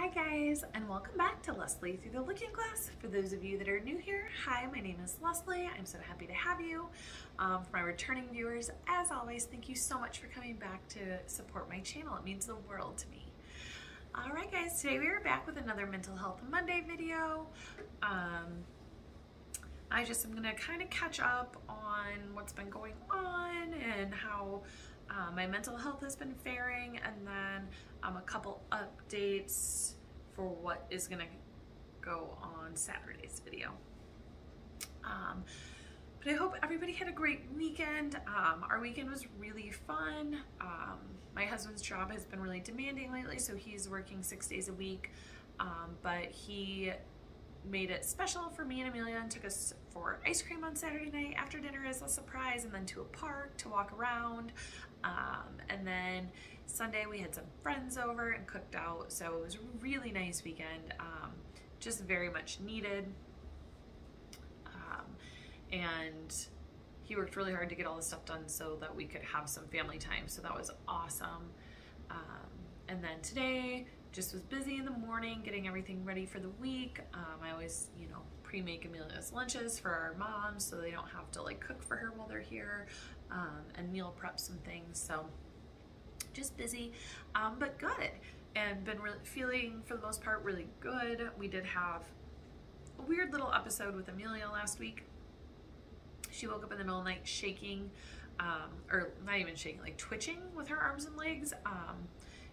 Hi guys, and welcome back to Leslie Through the Looking Glass. For those of you that are new here, hi, my name is Leslie. I'm so happy to have you. For my returning viewers, as always, thank you so much for coming back to support my channel. It means the world to me. All right guys, today we are back with another Mental Health Monday video. I just am going to kind of catch up on what's been going on and how my mental health has been faring, and then a couple updates for what is going to go on Saturday's video. But I hope everybody had a great weekend. Our weekend was really fun. My husband's job has been really demanding lately, so he's working 6 days a week, but he made it special for me and Amelia and took us for ice cream on Saturday night after dinner as a surprise, and then to a park to walk around. And then Sunday we had some friends over and cooked out, so it was a really nice weekend, just very much needed. And he worked really hard to get all the stuff done so that we could have some family time, so that was awesome. And then today just was busy in the morning getting everything ready for the week. I always, pre-make Amelia's lunches for our moms so they don't have to cook for her while they're here, and meal prep some things. So just busy, but good, and been really feeling, for the most part, really good. We did have a weird little episode with Amelia last week. She woke up in the middle of the night shaking, or not even shaking, twitching with her arms and legs.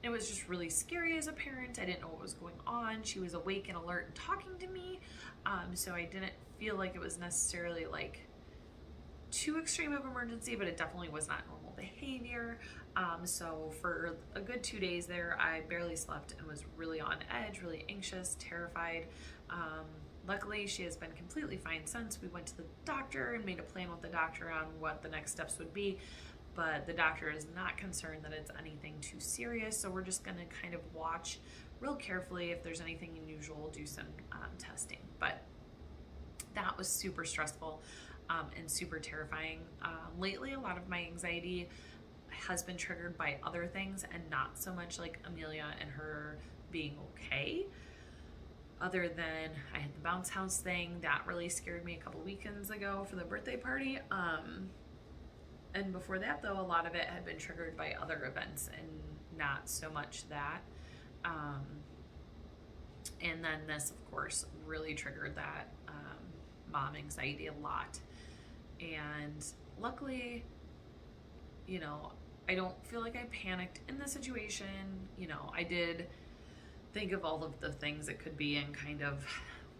It was just really scary as a parent. I didn't know what was going on. She was awake and alert and talking to me, so I didn't feel like it was necessarily too extreme of emergency, but it definitely was not normal behavior. So for a good 2 days there, I barely slept and was really on edge, really anxious, terrified. Luckily, she has been completely fine since. We went to the doctor and made a plan with the doctor on what the next steps would be, but the doctor is not concerned that it's anything too serious, so we're just going to kind of watch real carefully. If there's anything unusual, do some testing. But that was super stressful and super terrifying. Lately, a lot of my anxiety has been triggered by other things and not so much Amelia and her being okay. Other than I had the bounce house thing that really scared me a couple weekends ago for the birthday party. And before that, though, a lot of it had been triggered by other events and not so much that. And then this, of course, really triggered that mom anxiety a lot. And luckily, I don't feel like I panicked in the situation. I did think of all of the things it could be and kind of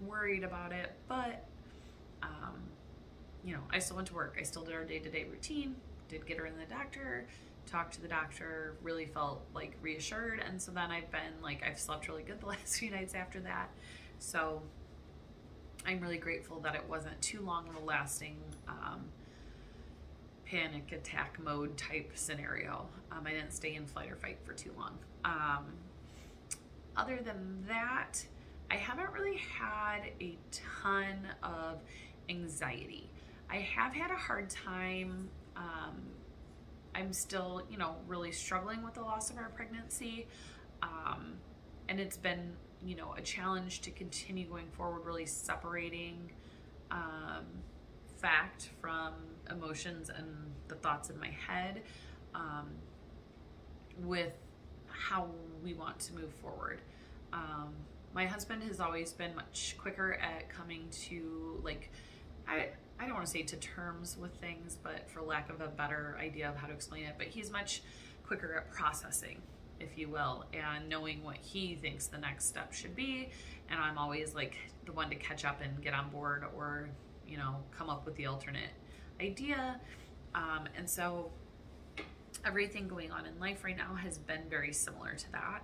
worried about it, but I still went to work. I still did our day-to-day routine, did get her in the doctor, talked to the doctor, really felt reassured. And so then I've been I've slept really good the last few nights after that. So I'm really grateful that it wasn't too long of a lasting panic attack mode type scenario. I didn't stay in flight or fight for too long. Other than that, I haven't really had a ton of anxiety. I have had a hard time. I'm still, really struggling with the loss of our pregnancy. And it's been, a challenge to continue going forward, really separating fact from emotions and the thoughts in my head, with how we want to move forward. My husband has always been much quicker at coming to I don't want to say to terms with things, but for lack of a better idea of how to explain it, but he's much quicker at processing, if you will, and knowing what he thinks the next step should be. And I'm always the one to catch up and get on board, or come up with the alternate idea. And so everything going on in life right now has been very similar to that.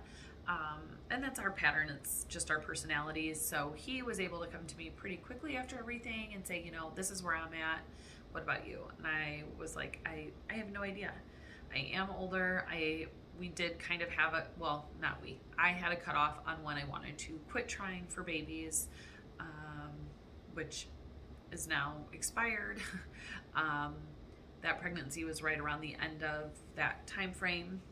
And that's our pattern. It's just our personalities. So he was able to come to me pretty quickly after everything and say, this is where I'm at. What about you? And I was like, I have no idea. I am older. We did kind of have I had a cutoff on when I wanted to quit trying for babies, which is now expired. That pregnancy was right around the end of that time frame.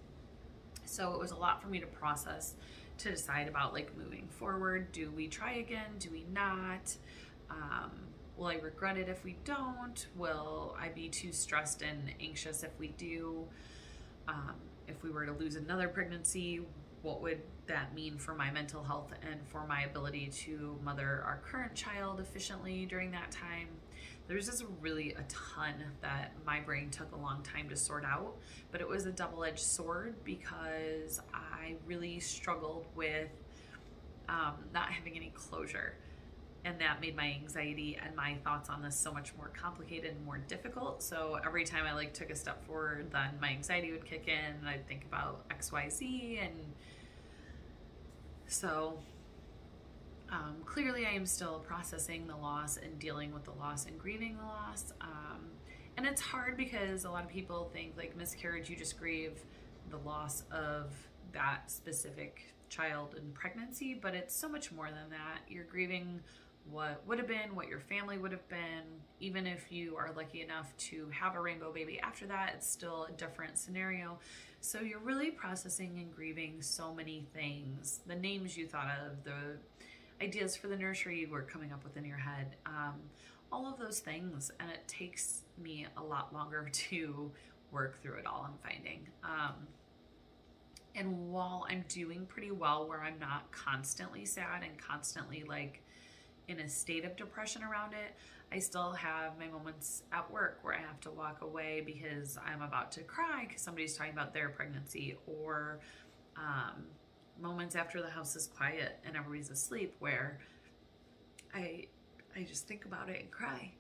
So it was a lot for me to process to decide about like moving forward. Do we try again? Do we not? Will I regret it if we don't? Will I be too stressed and anxious if we do? If we were to lose another pregnancy, what would that mean for my mental health and for my ability to mother our current child efficiently during that time? There's just really a ton that my brain took a long time to sort out, but it was a double-edged sword because I really struggled with not having any closure. And that made my anxiety and my thoughts on this so much more complicated and more difficult. So every time I like took a step forward, then my anxiety would kick in and I'd think about XYZ. And so clearly I am still processing the loss and dealing with the loss and grieving the loss. And it's hard because a lot of people think like miscarriage, you just grieve the loss of that specific child in pregnancy, but it's so much more than that. You're grieving what would have been, what your family would have been. Even if you are lucky enough to have a rainbow baby after that, it's still a different scenario. So you're really processing and grieving so many things. The names you thought of, the ideas for the nursery you were coming up with in your head, all of those things. And it takes me a lot longer to work through it all, I'm finding. And while I'm doing pretty well where I'm not constantly sad and constantly like in a state of depression around it, I still have my moments at work where I have to walk away because I'm about to cry because somebody's talking about their pregnancy, or moments after the house is quiet and everybody's asleep where I just think about it and cry.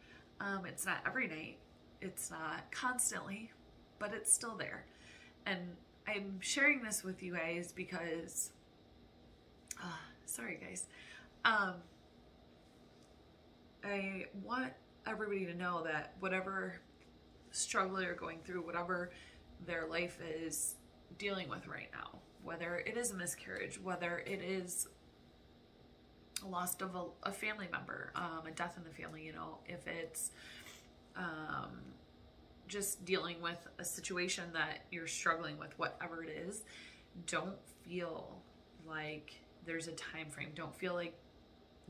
It's not every night, it's not constantly, but it's still there. And I'm sharing this with you guys because, sorry guys, I want everybody to know that whatever struggle you're going through, whatever their life is dealing with right now, whether it is a miscarriage, whether it is a loss of a family member, a death in the family, you know, if it's just dealing with a situation that you're struggling with, whatever it is, don't feel like there's a time frame. Don't feel like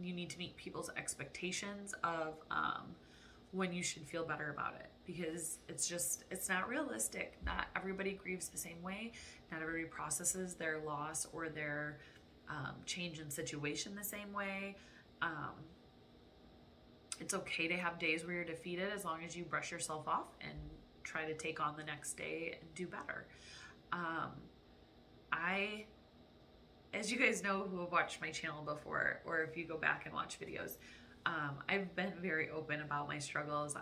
you need to meet people's expectations of when you should feel better about it, because it's not realistic. Not everybody grieves the same way. Not everybody processes their loss or their change in situation the same way. It's okay to have days where you're defeated as long as you brush yourself off and try to take on the next day and do better. As you guys know who have watched my channel before, or if you go back and watch videos, I've been very open about my struggles.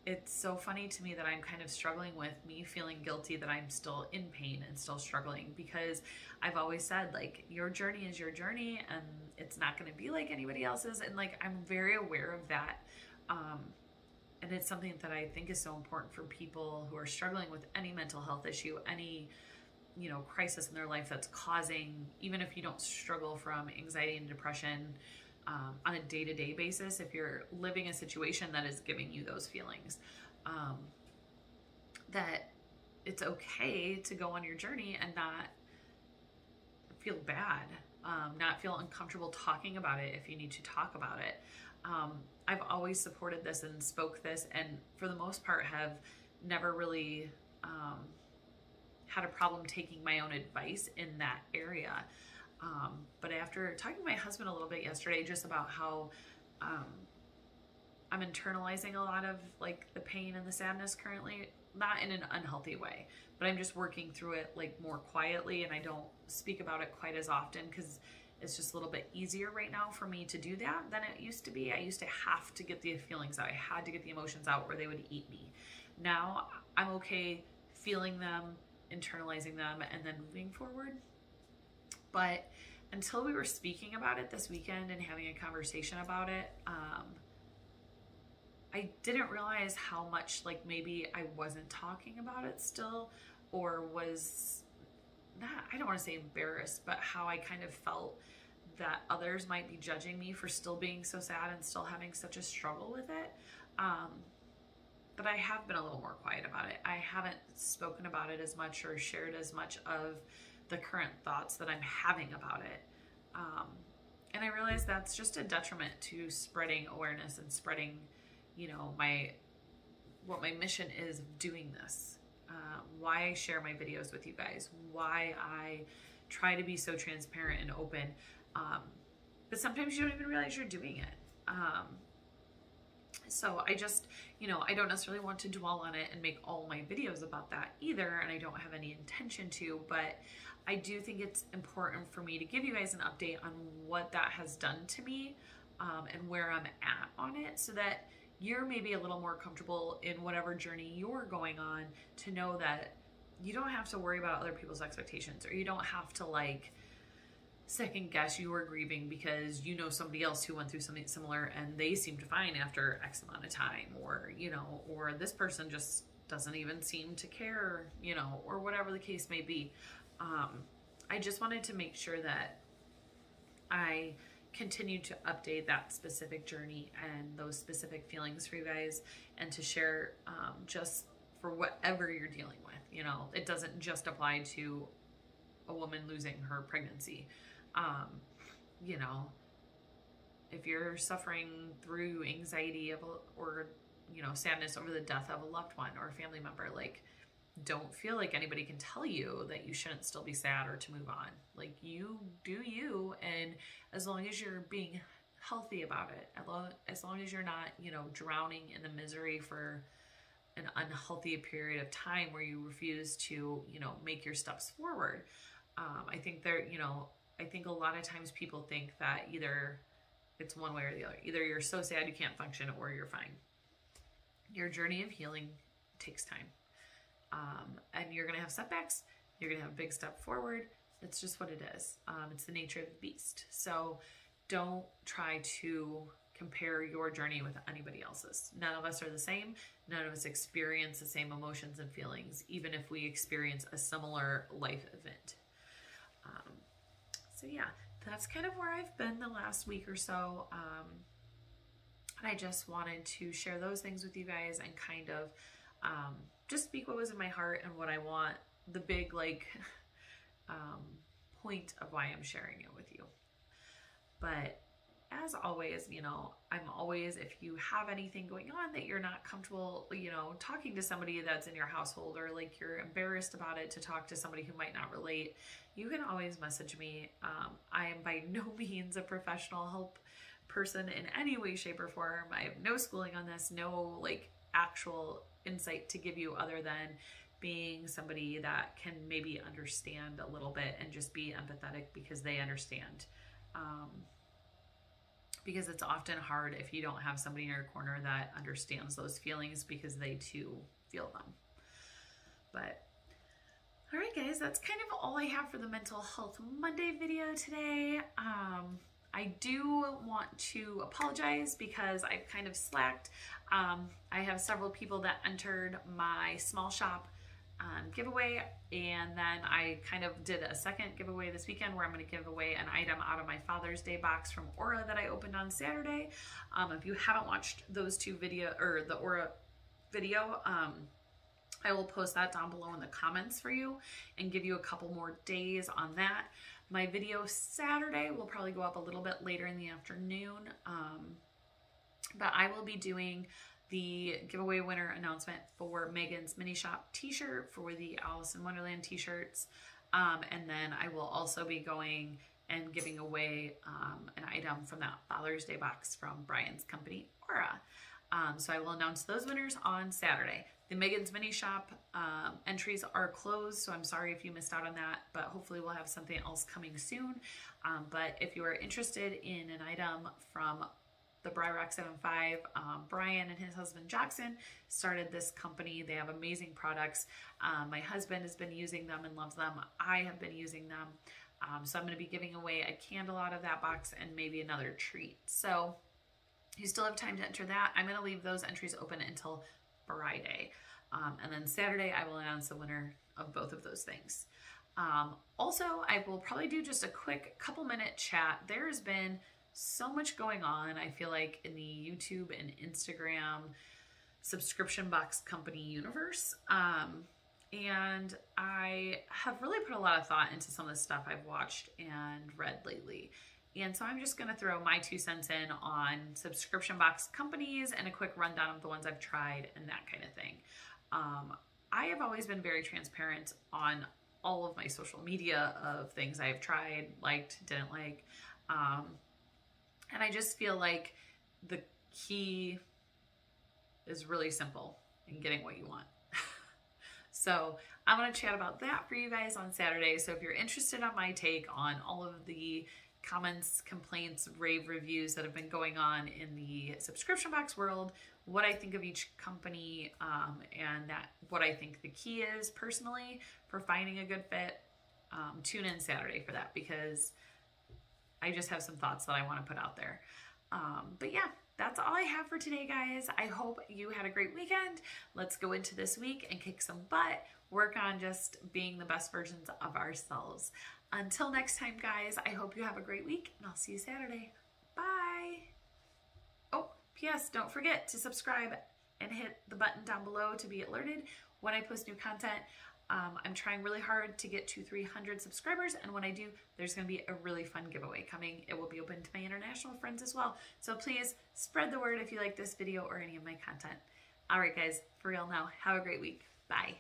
It's so funny to me that I'm kind of struggling with me feeling guilty that I'm still in pain and still struggling, because I've always said, like, your journey is your journey and it's not going to be like anybody else's. And like, I'm very aware of that. And it's something that I think is so important for people who are struggling with any mental health issue, any, you know, crisis in their life that's causing, even if you don't struggle from anxiety and depression on a day-to-day basis, if you're living a situation that is giving you those feelings, that it's okay to go on your journey and not feel bad, not feel uncomfortable talking about it if you need to talk about it. I've always supported this and spoke this, and for the most part have never really had a problem taking my own advice in that area. But after talking to my husband a little bit yesterday, just about how I'm internalizing a lot of like the pain and the sadness currently, not in an unhealthy way, but I'm just working through it like more quietly, and I don't speak about it quite as often because it's just a little bit easier right now for me to do that than it used to be. I used to have to get the feelings out. I had to get the emotions out or they would eat me. Now I'm okay feeling them, internalizing them, and then moving forward. But until we were speaking about it this weekend and having a conversation about it, I didn't realize how much like maybe I wasn't talking about it still, or was not, I don't want to say embarrassed, but how I kind of felt that others might be judging me for still being so sad and still having such a struggle with it. But I have been a little more quiet about it. I haven't spoken about it as much or shared as much of the current thoughts that I'm having about it. And I realize that's just a detriment to spreading awareness and spreading, you know, what my mission is of doing this. Why I share my videos with you guys, why I try to be so transparent and open. But sometimes you don't even realize you're doing it. So I just, you know, I don't necessarily want to dwell on it and make all my videos about that either, and I don't have any intention to, but I do think it's important for me to give you guys an update on what that has done to me, and where I'm at on it, so that you're maybe a little more comfortable in whatever journey you're going on, to know that you don't have to worry about other people's expectations, or you don't have to like second guess you were grieving because you know somebody else who went through something similar and they seemed fine after X amount of time, or, you know, or this person just doesn't even seem to care, you know, or whatever the case may be. I just wanted to make sure that I continue to update that specific journey and those specific feelings for you guys, and to share just for whatever you're dealing with. You know, it doesn't just apply to a woman losing her pregnancy. You know, if you're suffering through anxiety or, you know, sadness over the death of a loved one or a family member, like, don't feel like anybody can tell you that you shouldn't still be sad or to move on. Like, you do you, and as long as you're being healthy about it, as long as you're not, you know, drowning in the misery for an unhealthy period of time where you refuse to, you know, make your steps forward. I think I think a lot of times people think that either it's one way or the other. Either you're so sad you can't function, or you're fine. Your journey of healing takes time. And you're going to have setbacks. You're going to have a big step forward. It's just what it is. It's the nature of the beast. So don't try to compare your journey with anybody else's. None of us are the same. None of us experience the same emotions and feelings, even if we experience a similar life event. So yeah, that's kind of where I've been the last week or so. And I just wanted to share those things with you guys, and kind of just speak what was in my heart and what I want, the big like point of why I'm sharing it with you. But as always, you know, I'm always, if you have anything going on that you're not comfortable, you know, talking to somebody that's in your household, or like you're embarrassed about it to talk to somebody who might not relate, you can always message me. I am by no means a professional help person in any way, shape, or form. I have no schooling on this, no like actual insight to give you other than being somebody that can maybe understand a little bit and just be empathetic because they understand. Because it's often hard if you don't have somebody in your corner that understands those feelings, because they too feel them. But all right, guys, that's kind of all I have for the Mental Health Monday video today. I do want to apologize because I've kind of slacked. I have several people that entered my small shop giveaway, and then I kind of did a second giveaway this weekend where I'm going to give away an item out of my Father's Day box from Aura that I opened on Saturday. If you haven't watched those two the Aura video, I will post that down below in the comments for you and give you a couple more days on that. My video Saturday will probably go up a little bit later in the afternoon, but I will be doing the giveaway winner announcement for Megan's Mini Shop t-shirt, for the Alice in Wonderland t-shirts, and then I will also be going and giving away an item from that Father's Day box from Brian's company, Aura. So I will announce those winners on Saturday. The Megan's Mini Shop entries are closed, so I'm sorry if you missed out on that, but hopefully we'll have something else coming soon. But if you are interested in an item from the Bri Rock 75, Brian and his husband Jackson started this company. They have amazing products. My husband has been using them and loves them. I have been using them. So I'm going to be giving away a candle out of that box and maybe another treat. So you still have time to enter that. I'm going to leave those entries open until Friday. And then Saturday, I will announce the winner of both of those things. Also, I will probably do just a quick couple-minute chat. There has been so much going on, I feel like, in the YouTube and Instagram subscription box company universe. And I have really put a lot of thought into some of the stuff I've watched and read lately. And so I'm just going to throw my 2 cents in on subscription box companies and a quick rundown of the ones I've tried and that kind of thing. I have always been very transparent on all of my social media of things I've tried, liked, didn't like. And I just feel like the key is really simple in getting what you want. So I'm going to chat about that for you guys on Saturday. So if you're interested on my take on all of the comments, complaints, rave reviews that have been going on in the subscription box world, what I think of each company, and what I think the key is personally for finding a good fit, tune in Saturday for that, because I just have some thoughts that I want to put out there. But yeah, that's all I have for today, guys. I hope you had a great weekend. Let's go into this week and kick some butt, work on just being the best versions of ourselves. Until next time, guys, I hope you have a great week, and I'll see you Saturday. Bye. Oh, P.S. don't forget to subscribe and hit the button down below to be alerted when I post new content. I'm trying really hard to get to 300 subscribers, and when I do, there's going to be a really fun giveaway coming. It will be open to my international friends as well. So please spread the word if you like this video or any of my content. All right, guys, for real now, have a great week. Bye.